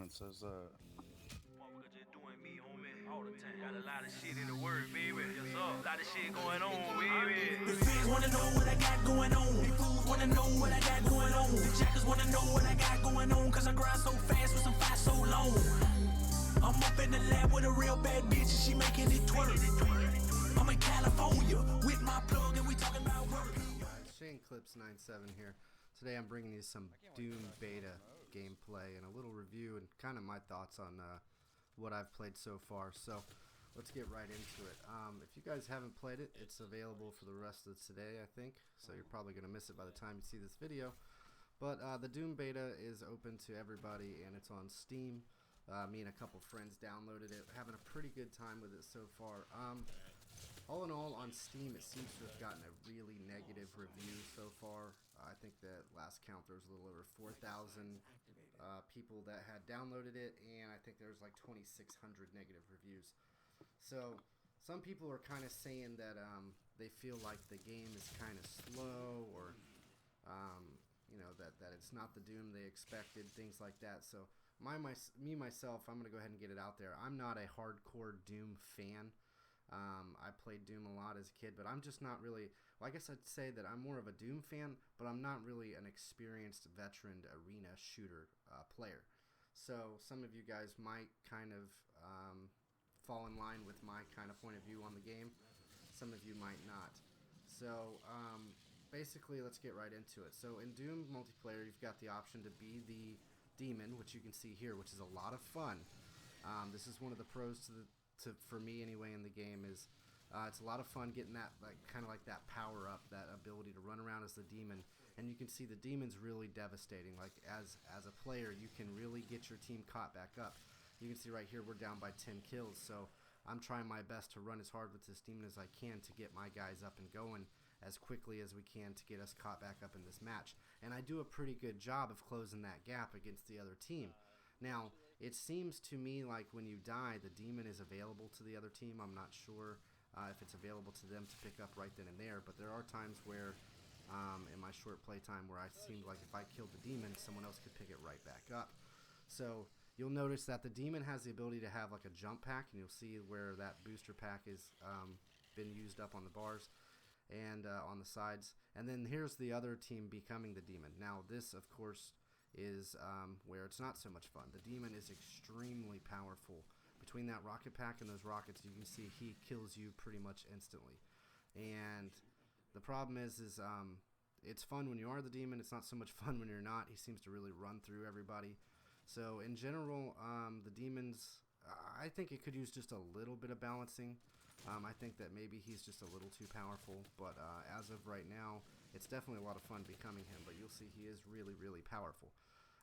one says that. Motherfucker just doing me, homie, all the time. Got a lot of shit in the word, baby. Yes, sir. A lot of shit going on, baby. The fans wanna know what I got going on. The fools wanna know what I got going on. The jackers wanna know what I got going on. Cause I grind so fast with some fire so long. I'm up in the lab with a real bad bitch and she making it twerk. I'm in California with my plug and we talking about work. Shane Clips 97 here. Today I'm bringing you some Doom beta gameplay and a little review and kind of my thoughts on what I've played so far. So let's get right into it. If you guys haven't played it, it's available for the rest of today, I think. So you're probably going to miss it by the time you see this video. But the Doom beta is open to everybody and it's on Steam. Me and a couple friends downloaded it, having a pretty good time with it so far. All in all, on Steam, it seems to have gotten a really negative review so far. I think that last count there was a little over 4,000 people that had downloaded it, and I think there's like 2,600 negative reviews. So some people are kind of saying that they feel like the game is kind of slow, or you know, that it's not the Doom they expected, things like that. So me myself, I'm gonna go ahead and get it out there. I'm not a hardcore Doom fan. I played Doom a lot as a kid, but I'm just not really, well, I guess I'd say that I'm more of a Doom fan, but I'm not really an experienced veteran arena shooter player. So some of you guys might kind of fall in line with my kind of point of view on the game. Some of you might not. So basically, let's get right into it. So in Doom multiplayer, you've got the option to be the demon, which you can see here, which is a lot of fun. This is one of the pros for me anyway in the game. Is it's a lot of fun getting that kind of like that power up, that ability to run around as the demon, and you can see the demon's really devastating. Like as a player, you can really get your team caught back up. You can see right here we're down by 10 kills, so I'm trying my best to run as hard with this demon as I can to get my guys up and going as quickly as we can to get us caught back up in this match. And I do a pretty good job of closing that gap against the other team. Now, it seems to me like when you die, the demon is available to the other team. I'm not sure if it's available to them to pick up right then and there, but there are times where, in my short play time, where I seemed like if I killed the demon, someone else could pick it right back up. So you'll notice that the demon has the ability to have like a jump pack, and you'll see where that booster pack has been used up on the bars and on the sides. And then here's the other team becoming the demon. Now this, of course, is where it's not so much fun. The demon is extremely powerful. Between that rocket pack and those rockets, you can see he kills you pretty much instantly. And the problem is it's fun when you are the demon. It's not so much fun when you're not. He seems to really run through everybody. So in general, the demons, I think it could use just a little bit of balancing. I think that maybe he's just a little too powerful, but as of right now, it's definitely a lot of fun becoming him, but you'll see he is really, really powerful.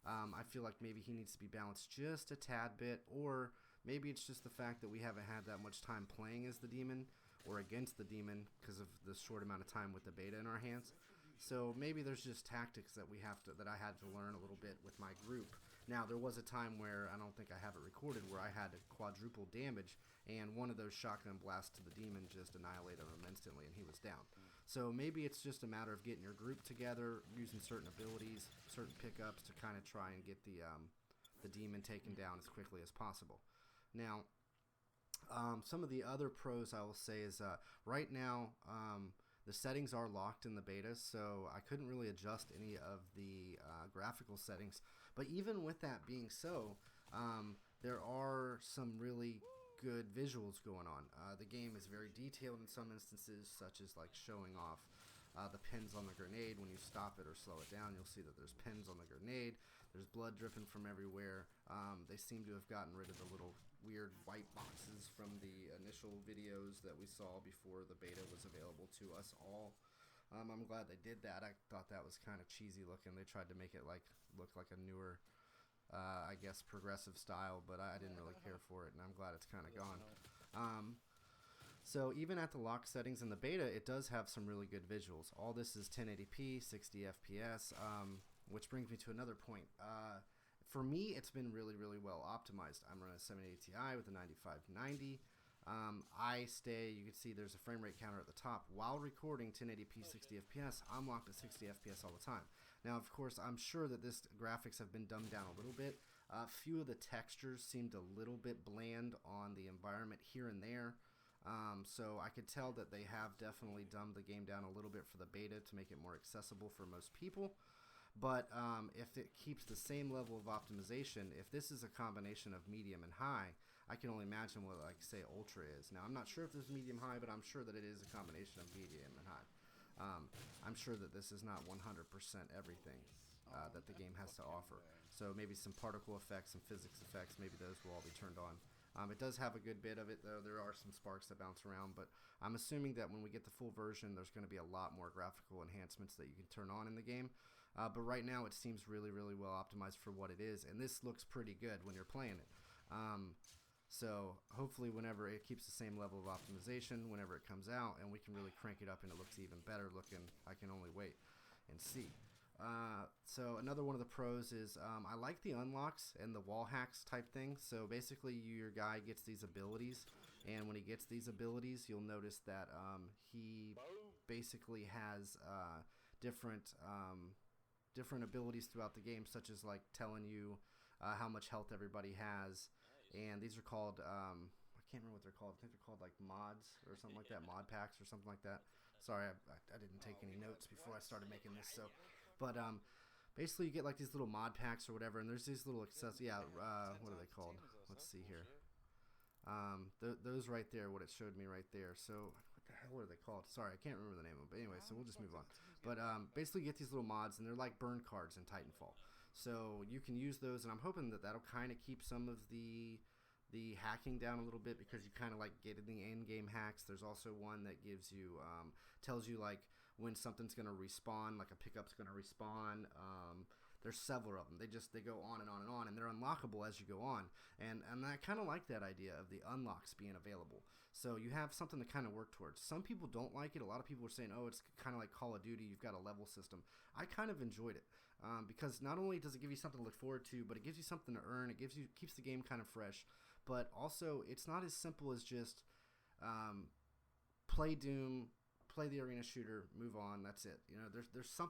I feel like maybe he needs to be balanced just a tad bit, or maybe it's just the fact that we haven't had that much time playing as the demon or against the demon because of the short amount of time with the beta in our hands. So maybe there's just tactics that I had to learn a little bit with my group. Now there was a time where, I don't think I have it recorded, where I had to quadruple damage, and one of those shotgun blasts to the demon just annihilated him instantly, and he was down. So maybe it's just a matter of getting your group together, using certain abilities, certain pickups to kind of try and get the demon taken down as quickly as possible. Now, some of the other pros I will say is right now, the settings are locked in the beta, so I couldn't really adjust any of the graphical settings. But even with that being so, there are some really good visuals going on. The game is very detailed in some instances, such as like showing off the pins on the grenade. When you stop it or slow it down, you'll see that there's pins on the grenade. There's blood dripping from everywhere. They seem to have gotten rid of the little weird white boxes from the initial videos that we saw before the beta was available to us all. I'm glad they did that. I thought that was kind of cheesy looking. They tried to make it look like a newer, I guess, progressive style, but I didn't really care for it, and I'm glad it's kind of gone. So even at the lock settings in the beta, it does have some really good visuals. All this is 1080p, 60 FPS, which brings me to another point. For me, it's been really, really well optimized. I'm running a 780 Ti with a 9590. You can see there's a frame rate counter at the top. While recording 1080p 60 FPS, I'm locked at 60 FPS all the time. Now, of course, I'm sure that this graphics have been dumbed down a little bit. A few of the textures seemed a little bit bland on the environment here and there. So I could tell that they have definitely dumbed the game down a little bit for the beta to make it more accessible for most people. But if it keeps the same level of optimization, if this is a combination of medium and high, I can only imagine what, like, say, Ultra is. Now, I'm not sure if this is medium high, but I'm sure that it is a combination of medium and high. I'm sure that this is not 100% everything that the game has to offer. So maybe some particle effects and physics effects, maybe those will all be turned on. It does have a good bit of it, though. There are some sparks that bounce around, but I'm assuming that when we get the full version, there's going to be a lot more graphical enhancements that you can turn on in the game. But right now, it seems really, really well optimized for what it is, and this looks pretty good when you're playing it. So hopefully whenever it keeps the same level of optimization, whenever it comes out, and we can really crank it up and it looks even better looking, I can only wait and see. So another one of the pros is I like the unlocks and the wall hacks type thing. So basically your guy gets these abilities, and when he gets these abilities, you'll notice that he basically has different abilities throughout the game, such as like telling you how much health everybody has. And these are called, I can't remember what they're called. I think they're called like mods or something like that, mod packs or something like that. Sorry, I didn't take any notes before I started making this. So, but basically you get like these little mod packs or whatever, and there's these little what are they called? Let's see here. Those right there, what it showed me right there. So what the hell are they called? Sorry, I can't remember the name of them. But anyway, so we'll just move on. But basically you get these little mods, and they're like burn cards in Titanfall. So you can use those, and I'm hoping that that'll kind of keep some of the hacking down a little bit, because you kind of like get in the in-game hacks. There's also one that gives you, tells you like when something's going to respawn, like a pickup's going to respawn. There's several of them. They go on and on and on, and they're unlockable as you go on. And I kind of like that idea of the unlocks being available. So you have something to kind of work towards. Some people don't like it. A lot of people are saying, oh, it's kind of like Call of Duty. You've got a level system. I kind of enjoyed it. Because not only does it give you something to look forward to, but it gives you something to earn. It keeps the game kind of fresh, but also it's not as simple as just play Doom, play the arena shooter, move on. That's it. You know,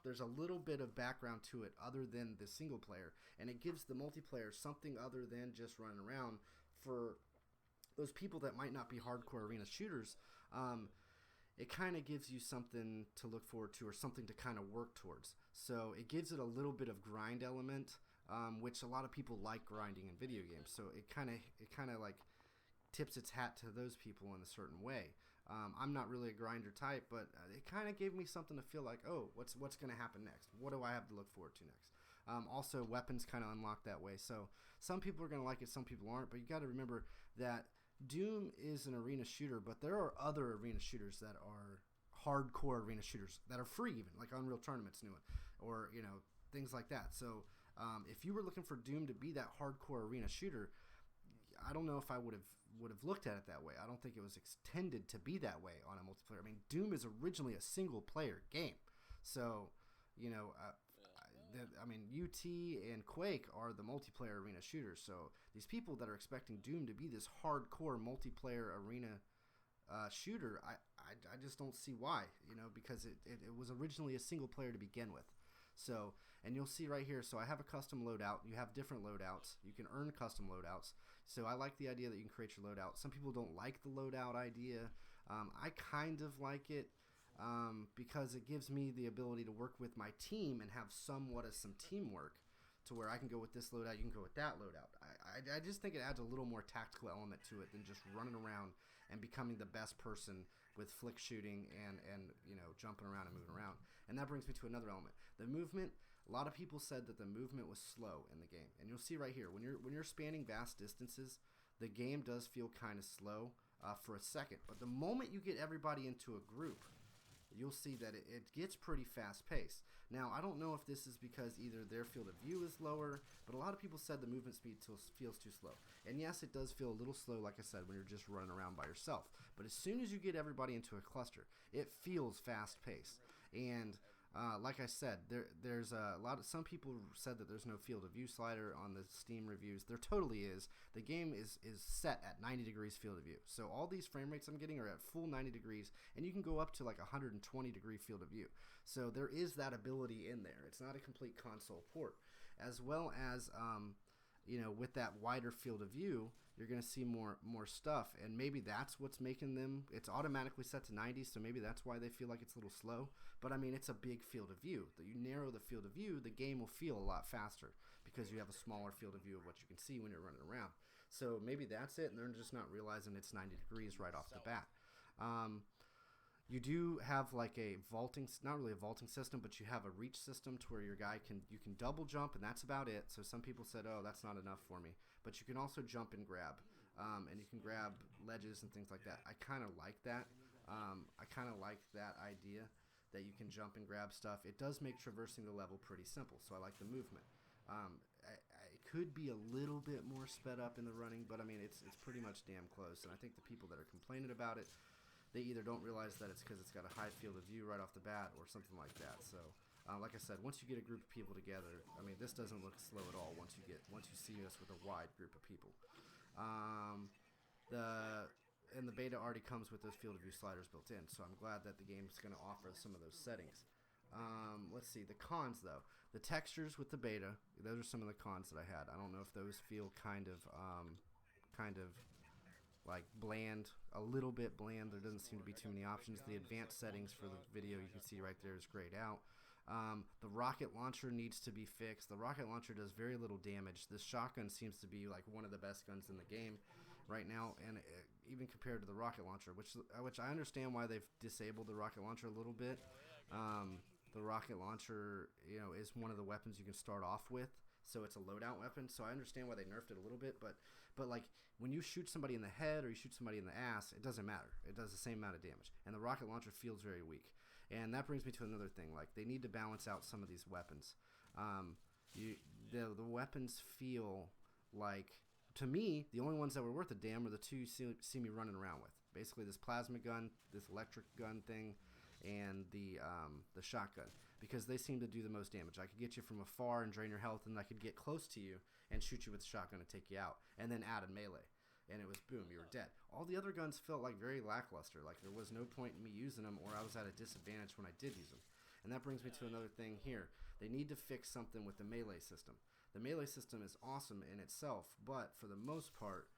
there's a little bit of background to it other than the single player, and it gives the multiplayer something other than just running around. For those people that might not be hardcore arena shooters, it kind of gives you something to look forward to, or something to kind of work towards. So it gives it a little bit of grind element, which a lot of people like grinding in video games. So it kind of like tips its hat to those people in a certain way. I'm not really a grinder type, but it kind of gave me something to feel like, oh, what's going to happen next? What do I have to look forward to next? Also, weapons kind of unlock that way. So some people are going to like it, some people aren't. But you got to remember that Doom is an arena shooter, but there are other arena shooters that are hardcore arena shooters that are free, even like Unreal Tournament's new one, or things like that. So if you were looking for Doom to be that hardcore arena shooter, I don't know if I would have looked at it that way. I don't think it was intended to be that way on a multiplayer. I mean, Doom is originally a single player game, so I mean, UT and Quake are the multiplayer arena shooters. So these people that are expecting Doom to be this hardcore multiplayer arena shooter, I just don't see why, because it was originally a single player to begin with. So, and you'll see right here, so I have a custom loadout. You have different loadouts. You can earn custom loadouts. So I like the idea that you can create your loadout. Some people don't like the loadout idea. I kind of like it. Because it gives me the ability to work with my team and have somewhat of some teamwork, to where I can go with this loadout, you can go with that loadout. I just think it adds a little more tactical element to it than just running around and becoming the best person with flick shooting and jumping around and moving around. And that brings me to another element. The movement. A lot of people said that the movement was slow in the game, and you'll see right here when you're spanning vast distances, the game does feel kind of slow for a second. But the moment you get everybody into a group, you'll see that it gets pretty fast-paced. Now, I don't know if this is because either their field of view is lower, but a lot of people said the movement speed feels too slow. And yes, it does feel a little slow, like I said, when you're just running around by yourself. But as soon as you get everybody into a cluster, it feels fast-paced. And like I said, there's some people said that there's no field of view slider on the Steam reviews. There totally is. The game is set at 90 degrees field of view. So all these frame rates I'm getting are at full 90 degrees, and you can go up to like 120 degree field of view. So there is that ability in there. It's not a complete console port. As well as with that wider field of view, you're going to see more stuff, and maybe that's what's making them. It's automatically set to 90, so maybe that's why they feel like it's a little slow. But I mean, it's a big field of view. That you narrow the field of view, the game will feel a lot faster because you have a smaller field of view of what you can see when you're running around. So maybe that's it, and they're just not realizing it's 90 degrees right off the bat. You do have like a vaulting, not really a vaulting system, but you have a reach system to where your guy you can double jump, and that's about it. So some people said, oh, that's not enough for me. But you can also jump and grab, and you can grab ledges and things like that. I kind of like that. I kind of like that idea that you can jump and grab stuff. It does make traversing the level pretty simple, so I like the movement. It could be a little bit more sped up in the running, but I mean, it's pretty much damn close. And I think the people that are complaining about it, they either don't realize that it's because it's got a high field of view right off the bat or something like that. So, like I said, once you get a group of people together, I mean, this doesn't look slow at all once you see us with a wide group of people. The beta already comes with those field of view sliders built in, so I'm glad that the game's going to offer some of those settings. Let's see, the cons though. The textures with the beta, those are some of the cons that I had. I don't know if those feel kind of like bland, a little bit bland. There doesn't seem to be too many options. The advanced settings for the video you can see right there is grayed out. The rocket launcher needs to be fixed. The rocket launcher does very little damage. This shotgun seems to be like one of the best guns in the game right now, and even compared to the rocket launcher, which I understand why they've disabled the rocket launcher a little bit. The rocket launcher, is one of the weapons you can start off with, so it's a loadout weapon. So I understand why they nerfed it a little bit, but like when you shoot somebody in the head or you shoot somebody in the ass, it doesn't matter. It does the same amount of damage, and the rocket launcher feels very weak. And that brings me to another thing. Like, they need to balance out some of these weapons. The weapons feel like, to me, the only ones that were worth a damn are the two you see me running around with. Basically, this plasma gun, this electric gun thing, and the shotgun, because they seem to do the most damage. I could get you from afar and drain your health, and I could get close to you and shoot you with the shotgun and take you out, and then add a melee. And it was boom, you were dead. All the other guns felt like very lackluster, like there was no point in me using them, or I was at a disadvantage when I did use them. And that brings me to another thing here. They need to fix something with the melee system. The melee system is awesome in itself, but for the most part,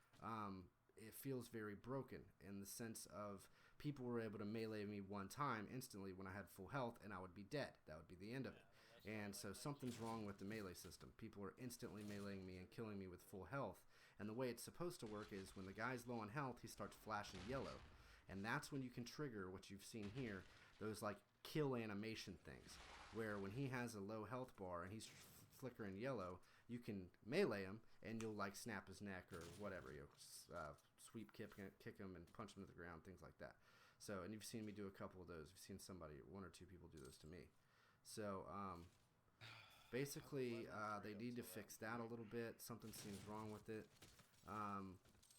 it feels very broken in the sense of people were able to melee me one time instantly when I had full health, and I would be dead. That would be the end of it. And so something's wrong with the melee system. People are instantly meleeing me and killing me with full health. And the way it's supposed to work is when the guy's low on health, he starts flashing yellow. And that's when you can trigger what you've seen here, those like kill animation things, where when he has a low health bar and he's flickering yellow, you can melee him and you'll like snap his neck or whatever, sweep kick him and punch him to the ground, things like that. So, and you've seen me do a couple of those. You've seen one or two people do those to me. So, basically, they need to fix that a little bit. Something seems wrong with it.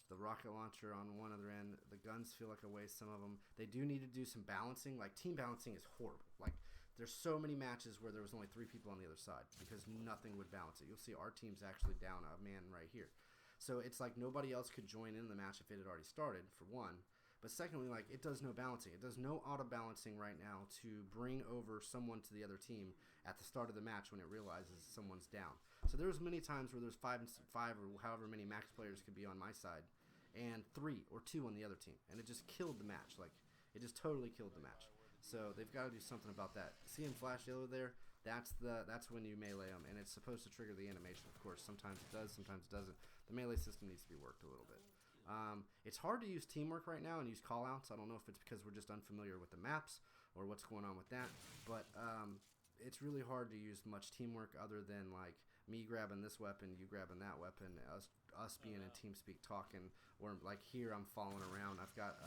The rocket launcher on one other end, the guns feel like a waste, some of them. They do need to do some balancing. Like, team balancing is horrible. Like, there's so many matches where there was only 3 people on the other side because nothing would balance it. You'll see our team's actually down a man right here. So it's like nobody else could join in the match if it had already started, for one. But secondly, like, it does no balancing. It does no auto-balancing right now to bring over someone to the other team at the start of the match when it realizes someone's down. So there's many times where there's 5 or however many max players could be on my side, and 3 or 2 on the other team. And it just killed the match. Like, it just totally killed the match. So they've got to do something about that. See him flash yellow there? That's when you melee him, and it's supposed to trigger the animation. Of course, sometimes it does, sometimes it doesn't. The melee system needs to be worked a little bit. It's hard to use teamwork right now and use callouts. I don't know if it's because we're just unfamiliar with the maps or what's going on with that, but it's really hard to use much teamwork other than like me grabbing this weapon, you grabbing that weapon, us being in TeamSpeak talking, or like here I'm following around. I've got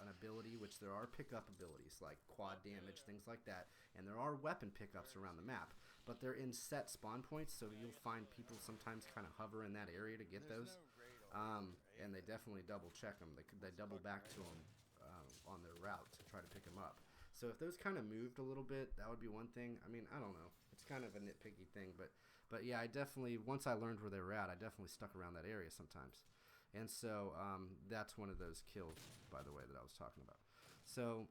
an ability, which there are pickup abilities like quad damage, things like that, and there are weapon pickups around the map, but they're in set spawn points, so you'll find people sometimes kind of hover in that area to get those. And they definitely double check them. They double back to them on their route to try to pick them up. So if those kind of moved a little bit, that would be one thing. I mean, I don't know. It's kind of a nitpicky thing, but yeah, I definitely, once I learned where they were at, I definitely stuck around that area sometimes. And so that's one of those kills, by the way, that I was talking about. So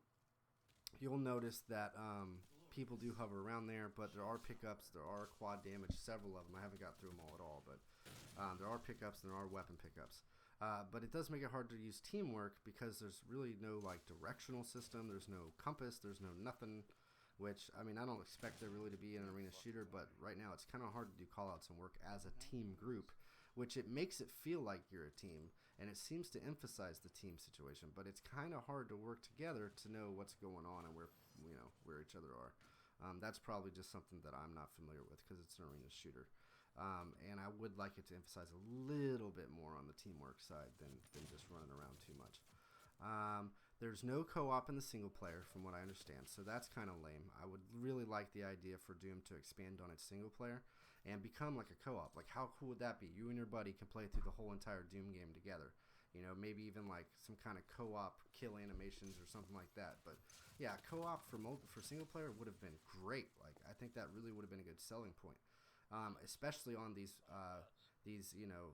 you'll notice that people do hover around there, but there are pickups, there are quad damage, several of them. I haven't got through them all at all, but There are pickups and there are weapon pickups. But it does make it hard to use teamwork because there's really no like directional system. There's no compass. There's no nothing. Which, I mean, I don't expect there really to be in an arena shooter, but right now it's kind of hard to do callouts and work as a team group, which it makes it feel like you're a team, and it seems to emphasize the team situation. But it's kind of hard to work together to know what's going on and where each other are. That's probably just something that I'm not familiar with because it's an arena shooter. And I would like it to emphasize a little bit more on the teamwork side than just running around too much. There's no co-op in the single player from what I understand, so that's kind of lame. I would really like the idea for Doom to expand on its single player and become like a co-op. Like, how cool would that be? You and your buddy can play through the whole entire Doom game together. You know, maybe even like some kind of co-op kill animations or something like that. But yeah, co-op for single player would have been great. Like, I think that really would have been a good selling point, especially on these you know,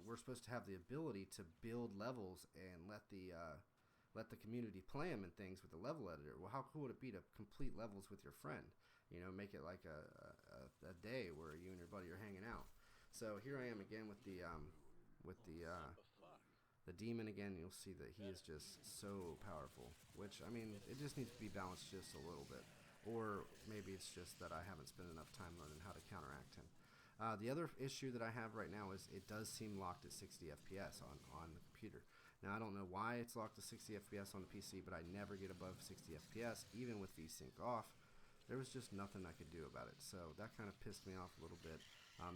we're supposed to have the ability to build levels and let the community play them and things with the level editor. Well, how cool would it be to complete levels with your friend? You know, make it like a day where you and your buddy are hanging out. So here I am again with the demon again. You'll see that he is just so powerful, which, I mean, it just needs to be balanced just a little bit. Or maybe it's just that I haven't spent enough time learning how to counteract him. The other issue that I have right now is it does seem locked at 60 FPS on the computer. Now, I don't know why it's locked to 60 FPS on the PC, but I never get above 60 FPS, even with VSync off. There was just nothing I could do about it, so that kind of pissed me off a little bit.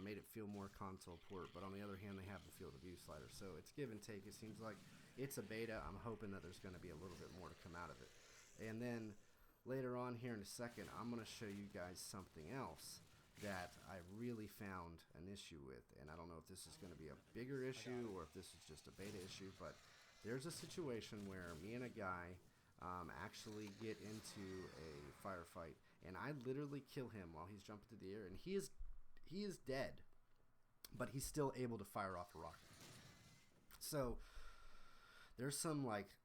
Made it feel more console port, but on the other hand, they have the field of view slider, so it's give and take. It seems like it's a beta. I'm hoping that there's going to be a little bit more to come out of it. And then later on here in a second, I'm going to show you guys something else that I really found an issue with, and I don't know if this is going to be a bigger issue or if this is just a beta issue, but there's a situation where me and a guy actually get into a firefight, and I literally kill him while he's jumping through the air, and he is dead, but he's still able to fire off a rocket. So there's some like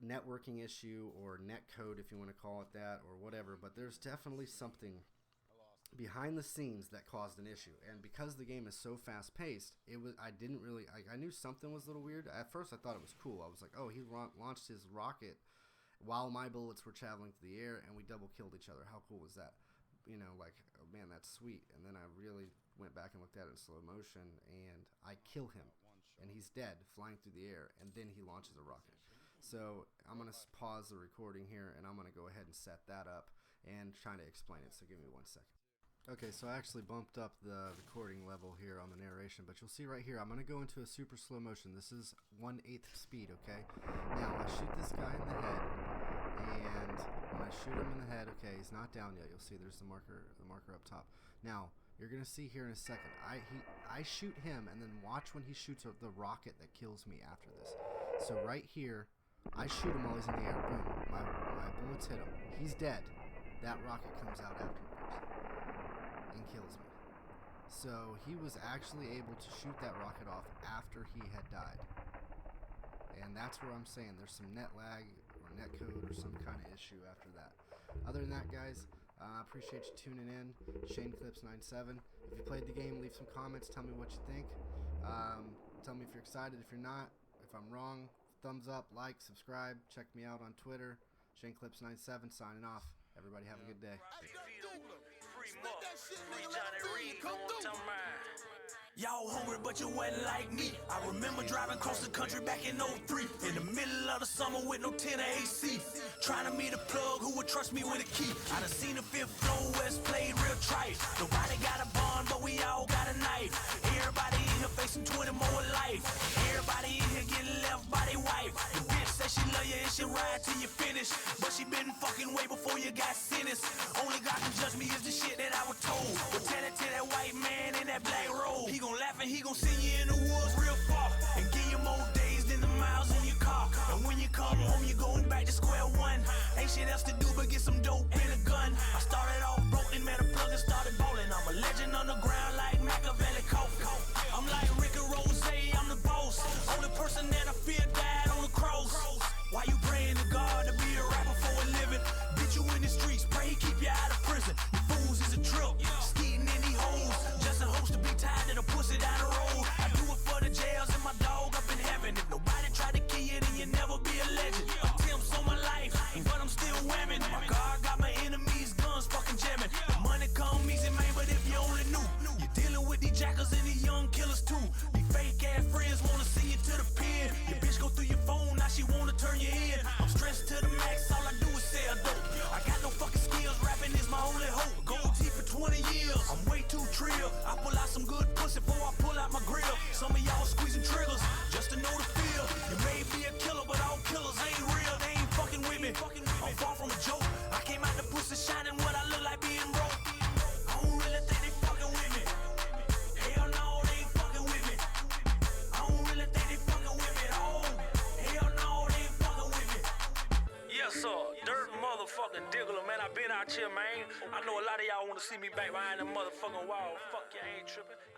networking issue or netcode, if you want to call it that, or whatever, but there's definitely something behind the scenes that caused an issue. And because the game is so fast paced, I knew something was a little weird. At first I thought it was cool. I was like, oh, he launched his rocket while my bullets were traveling through the air and we double killed each other. How cool was that? You know, like, oh, man, that's sweet. And then I really went back and looked at it in slow motion, and I kill him and he's dead flying through the air, and then he launches a rocket. So I'm going to pause the recording here, and I'm going to go ahead and set that up and try to explain it. So give me 1 second. Okay, so I actually bumped up the recording level here on the narration, but you'll see right here, I'm going to go into a super slow motion. This is 1/8 speed, okay? Now, I shoot this guy in the head, and when I shoot him in the head, okay, he's not down yet. You'll see there's the marker up top. Now, you're going to see here in a second, I shoot him, and then watch when he shoots the rocket that kills me after this. So right here, I shoot him while he's in the air. Boom, my bullets hit him. He's dead. That rocket comes out afterwards and kills me. So he was actually able to shoot that rocket off after he had died. And that's where I'm saying there's some net lag or netcode or some kind of issue after that. Other than that, guys, I appreciate you tuning in. ShaneClips97. If you played the game, leave some comments. Tell me what you think. Tell me if you're excited. If you're not, if I'm wrong, thumbs up, like, subscribe. Check me out on Twitter. ShaneClips97 signing off. Everybody have a good day. Y'all hungry, but you wasn't like me. I remember driving across the country back in 03, in the middle of the summer with no 10 AC. Trying to meet a plug who would trust me with a key. I done seen the fifth floor, West played real trite. Nobody got a bond, but we all got a knife. Everybody in here facing 20 more life. Everybody in here getting left by their wife. The bitch said she love you and she ride till you finish, but she been fucking way before you got sentenced. Only God can judge me is the shit that I was told. But tell it to that white man in that black robe. He gon' laugh and he gon' send you in the woods real far and give you more days than the miles in your car. And when you come home, you going back to square one. Ain't shit else to do but get some dope and a gun. I started off broke and met a plug and started bowling. I'm a legend underground like Machiavelli Coffee. I'm like Ricky Rose, I'm the boss. Only person that I fear died on the cross. Why you praying to God to be a rapper for a living? Bitch, you in the streets, pray he keep you out of prison. You fools is a trip, skating in these holes. Just in hopes to be tied to the pussy down the road. I do motherfucking Diggler, man. I been out here, man. I know a lot of y'all wanna see me back behind the motherfucking wall. Fuck you, I ain't tripping.